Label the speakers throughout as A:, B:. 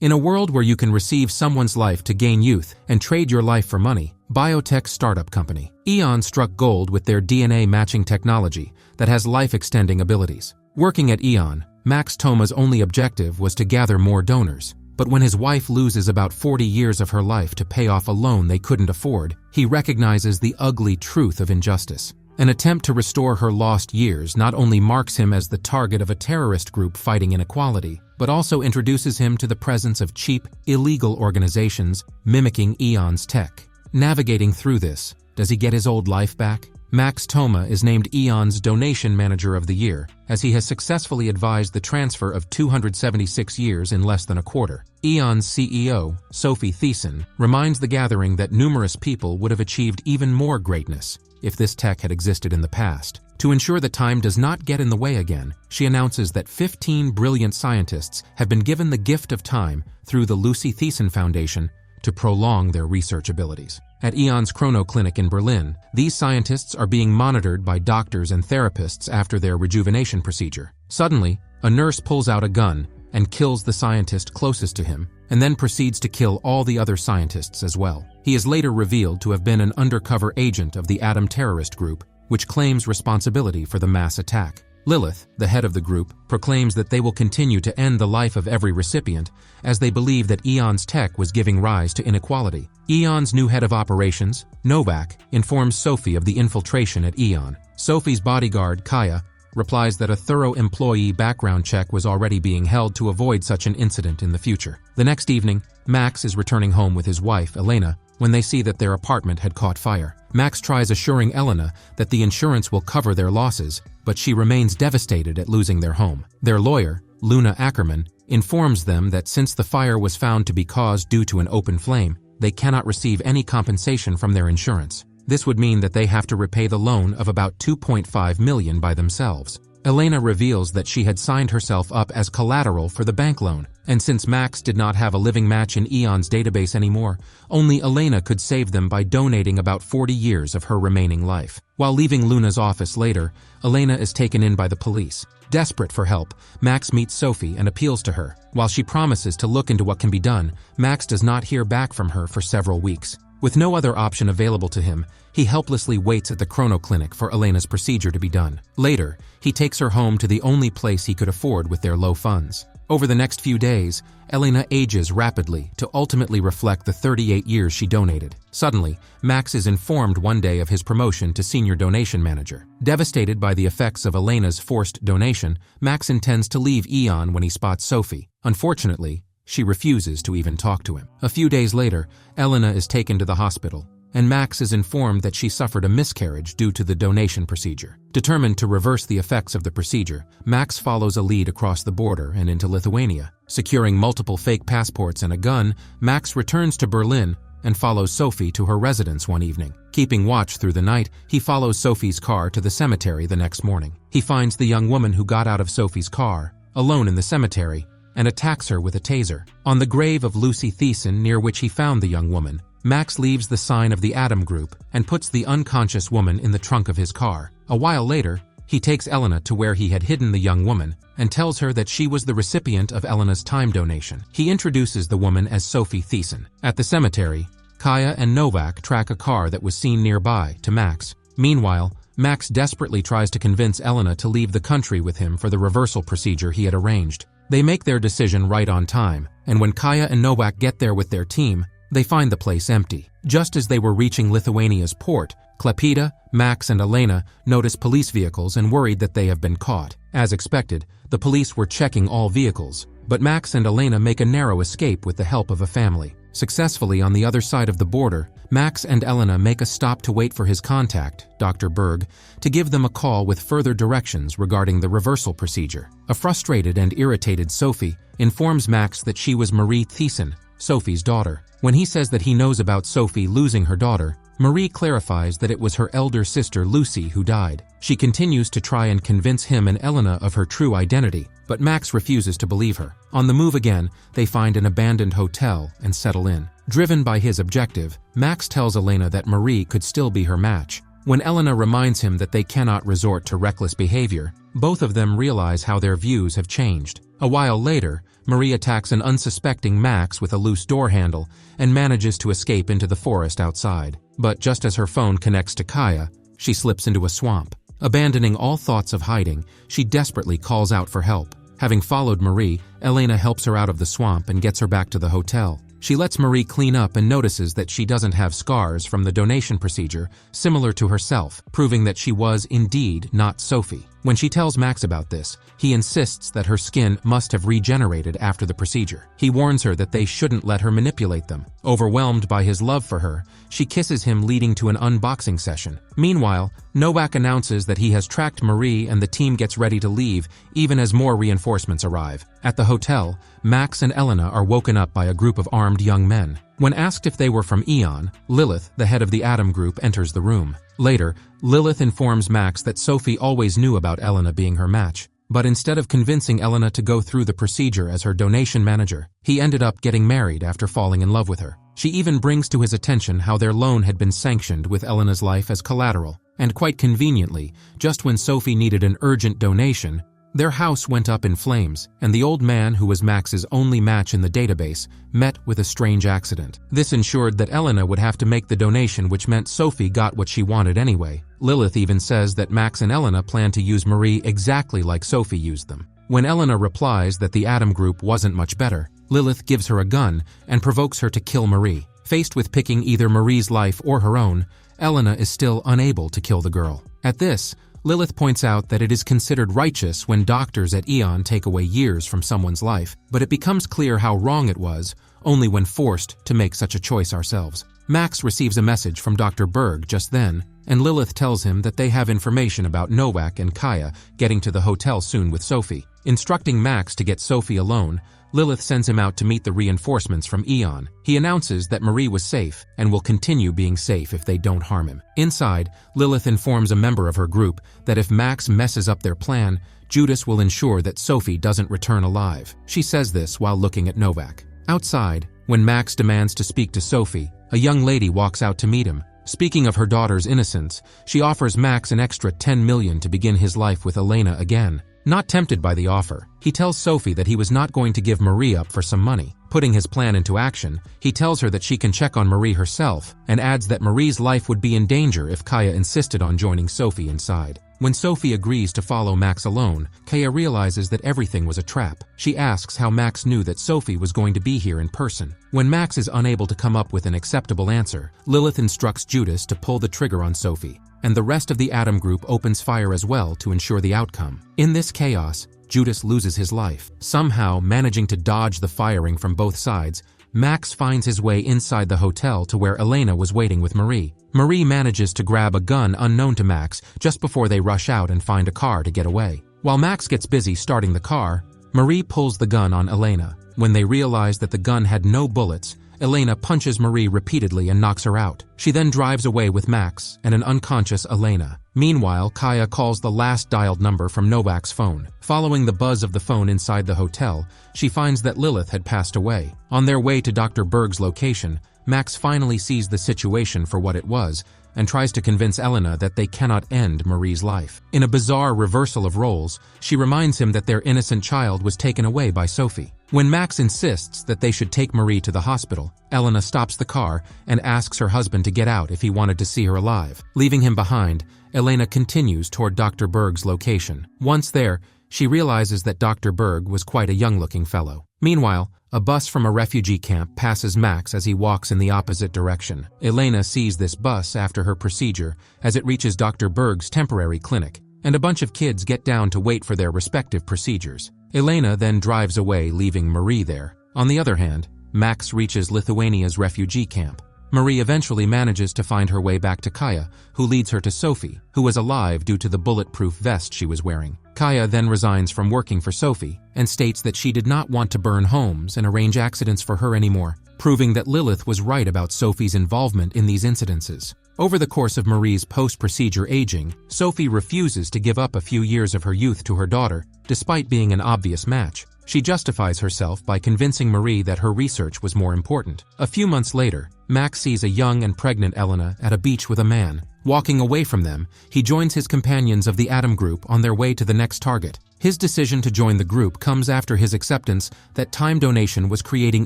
A: In a world where you can receive someone's life to gain youth and trade your life for money, biotech startup company Eon struck gold with their DNA matching technology that has life-extending abilities. Working at Eon, Max Thoma's only objective was to gather more donors. But when his wife loses about 40 years of her life to pay off a loan they couldn't afford, he recognizes the ugly truth of injustice. An attempt to restore her lost years not only marks him as the target of a terrorist group fighting inequality, but also introduces him to the presence of cheap, illegal organizations mimicking Eon's tech. Navigating through this, does he get his old life back? Max Thoma is named Eon's Donation Manager of the Year, as he has successfully advised the transfer of 276 years in less than a quarter. Eon's CEO, Sophie Thiessen, reminds the gathering that numerous people would have achieved even more greatness if this tech had existed in the past. To ensure that time does not get in the way again, she announces that 15 brilliant scientists have been given the gift of time through the Lucy Thiessen Foundation to prolong their research abilities. At Eon's Chrono Clinic in Berlin, these scientists are being monitored by doctors and therapists after their rejuvenation procedure. Suddenly, a nurse pulls out a gun and kills the scientist closest to him, and then proceeds to kill all the other scientists as well. He is later revealed to have been an undercover agent of the Atom terrorist group, which claims responsibility for the mass attack. Lilith, the head of the group, proclaims that they will continue to end the life of every recipient, as they believe that Eon's tech was giving rise to inequality. Eon's new head of operations, Novak, informs Sophie of the infiltration at Eon. Sophie's bodyguard, Kaya, replies that a thorough employee background check was already being held to avoid such an incident in the future. The next evening, Max is returning home with his wife, Elena, when they see that their apartment had caught fire. Max tries assuring Elena that the insurance will cover their losses, but she remains devastated at losing their home. Their lawyer, Luna Ackerman, informs them that since the fire was found to be caused due to an open flame, they cannot receive any compensation from their insurance. This would mean that they have to repay the loan of about $2.5 million by themselves. Elena reveals that she had signed herself up as collateral for the bank loan, and since Max did not have a living match in Eon's database anymore, only Elena could save them by donating about 40 years of her remaining life. While leaving Luna's office later, Elena is taken in by the police. Desperate for help, Max meets Sophie and appeals to her. While she promises to look into what can be done, Max does not hear back from her for several weeks. With no other option available to him, he helplessly waits at the Chrono Clinic for Elena's procedure to be done. Later, he takes her home to the only place he could afford with their low funds. Over the next few days, Elena ages rapidly to ultimately reflect the 38 years she donated. Suddenly, Max is informed one day of his promotion to Senior Donation Manager. Devastated by the effects of Elena's forced donation, Max intends to leave Eon when he spots Sophie. Unfortunately, she refuses to even talk to him. A few days later, Elena is taken to the hospital, and Max is informed that she suffered a miscarriage due to the donation procedure. Determined to reverse the effects of the procedure, Max follows a lead across the border and into Lithuania. Securing multiple fake passports and a gun, Max returns to Berlin and follows Sophie to her residence one evening. Keeping watch through the night, he follows Sophie's car to the cemetery the next morning. He finds the young woman who got out of Sophie's car, alone in the cemetery, and attacks her with a taser. On the grave of Lucy Thiessen, near which he found the young woman, Max leaves the sign of the Atom Group and puts the unconscious woman in the trunk of his car. A while later, he takes Elena to where he had hidden the young woman and tells her that she was the recipient of Elena's time donation. He introduces the woman as Sophie Thiessen. At the cemetery, Kaya and Novak track a car that was seen nearby to Max. Meanwhile, Max desperately tries to convince Elena to leave the country with him for the reversal procedure he had arranged. They make their decision right on time, and when Kaya and Novak get there with their team, they find the place empty. Just as they were reaching Lithuania's port, Klaipėda, Max, and Elena notice police vehicles and worried that they have been caught. As expected, the police were checking all vehicles, but Max and Elena make a narrow escape with the help of a family. Successfully on the other side of the border, Max and Elena make a stop to wait for his contact, Dr. Berg, to give them a call with further directions regarding the reversal procedure. A frustrated and irritated Sophie informs Max that she was Marie Thiessen, Sophie's daughter. When he says that he knows about Sophie losing her daughter, Marie clarifies that it was her elder sister Lucy who died. She continues to try and convince him and Elena of her true identity, but Max refuses to believe her. On the move again, they find an abandoned hotel and settle in. Driven by his objective, Max tells Elena that Marie could still be her match. When Elena reminds him that they cannot resort to reckless behavior, both of them realize how their views have changed. A while later, Marie attacks an unsuspecting Max with a loose door handle and manages to escape into the forest outside. But just as her phone connects to Kaya, she slips into a swamp. Abandoning all thoughts of hiding, she desperately calls out for help. Having followed Marie, Elena helps her out of the swamp and gets her back to the hotel. She lets Marie clean up and notices that she doesn't have scars from the donation procedure, similar to herself, proving that she was indeed not Sophie. When she tells Max about this, he insists that her skin must have regenerated after the procedure. He warns her that they shouldn't let her manipulate them. Overwhelmed by his love for her, she kisses him, leading to an unboxing session. Meanwhile, Novak announces that he has tracked Marie and the team gets ready to leave, even as more reinforcements arrive. At the hotel, Max and Elena are woken up by a group of armed young men. When asked if they were from Eon, Lilith, the head of the Atom Group, enters the room. Later, Lilith informs Max that Sophie always knew about Elena being her match. But instead of convincing Elena to go through the procedure as her donation manager, he ended up getting married after falling in love with her. She even brings to his attention how their loan had been sanctioned with Elena's life as collateral. And quite conveniently, just when Sophie needed an urgent donation, their house went up in flames, and the old man, who was Max's only match in the database, met with a strange accident. This ensured that Elena would have to make the donation, which meant Sophie got what she wanted anyway. Lilith even says that Max and Elena plan to use Marie exactly like Sophie used them. When Elena replies that the Atom Group wasn't much better, Lilith gives her a gun and provokes her to kill Marie. Faced with picking either Marie's life or her own, Elena is still unable to kill the girl. At this, Lilith points out that it is considered righteous when doctors at Eon take away years from someone's life, but it becomes clear how wrong it was only when forced to make such a choice ourselves. Max receives a message from Dr. Berg just then, and Lilith tells him that they have information about Novak and Kaya getting to the hotel soon with Sophie. Instructing Max to get Sophie alone, Lilith sends him out to meet the reinforcements from Eon. He announces that Marie was safe and will continue being safe if they don't harm him. Inside, Lilith informs a member of her group that if Max messes up their plan, Judas will ensure that Sophie doesn't return alive. She says this while looking at Novak. Outside, when Max demands to speak to Sophie, a young lady walks out to meet him. Speaking of her daughter's innocence, she offers Max an extra 10 million to begin his life with Elena again. Not tempted by the offer, he tells Sophie that he was not going to give Marie up for some money. Putting his plan into action, he tells her that she can check on Marie herself and adds that Marie's life would be in danger if Kaya insisted on joining Sophie inside. When Sophie agrees to follow Max alone, Kaya realizes that everything was a trap. She asks how Max knew that Sophie was going to be here in person. When Max is unable to come up with an acceptable answer, Lilith instructs Judas to pull the trigger on Sophie, and the rest of the Atom Group opens fire as well to ensure the outcome. In this chaos, Judas loses his life. Somehow, managing to dodge the firing from both sides, Max finds his way inside the hotel to where Elena was waiting with Marie. Marie manages to grab a gun unknown to Max just before they rush out and find a car to get away. While Max gets busy starting the car, Marie pulls the gun on Elena. When they realize that the gun had no bullets, Elena punches Marie repeatedly and knocks her out. She then drives away with Max and an unconscious Elena. Meanwhile, Kaya calls the last dialed number from Novak's phone. Following the buzz of the phone inside the hotel, she finds that Lilith had passed away. On their way to Dr. Berg's location, Max finally sees the situation for what it was and tries to convince Elena that they cannot end Marie's life. In a bizarre reversal of roles, she reminds him that their innocent child was taken away by Sophie. When Max insists that they should take Marie to the hospital, Elena stops the car and asks her husband to get out if he wanted to see her alive. Leaving him behind, Elena continues toward Dr. Berg's location. Once there, she realizes that Dr. Berg was quite a young-looking fellow. Meanwhile, a bus from a refugee camp passes Max as he walks in the opposite direction. Elena sees this bus after her procedure as it reaches Dr. Berg's temporary clinic, and a bunch of kids get down to wait for their respective procedures. Elena then drives away, leaving Marie there. On the other hand, Max reaches Lithuania's refugee camp. Marie eventually manages to find her way back to Kaya, who leads her to Sophie, who was alive due to the bulletproof vest she was wearing. Kaya then resigns from working for Sophie and states that she did not want to burn homes and arrange accidents for her anymore, proving that Lilith was right about Sophie's involvement in these incidences. Over the course of Marie's post-procedure aging, Sophie refuses to give up a few years of her youth to her daughter, despite being an obvious match. She justifies herself by convincing Marie that her research was more important. A few months later, Max sees a young and pregnant Elena at a beach with a man. Walking away from them, he joins his companions of the Atom Group on their way to the next target. His decision to join the group comes after his acceptance that time donation was creating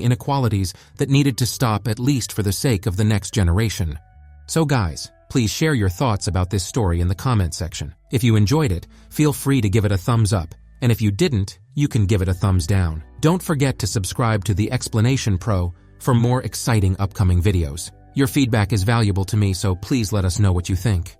A: inequalities that needed to stop, at least for the sake of the next generation. So guys, please share your thoughts about this story in the comment section. If you enjoyed it, feel free to give it a thumbs up, and if you didn't, you can give it a thumbs down. Don't forget to subscribe to the Explanation Pro for more exciting upcoming videos. Your feedback is valuable to me, so please let us know what you think.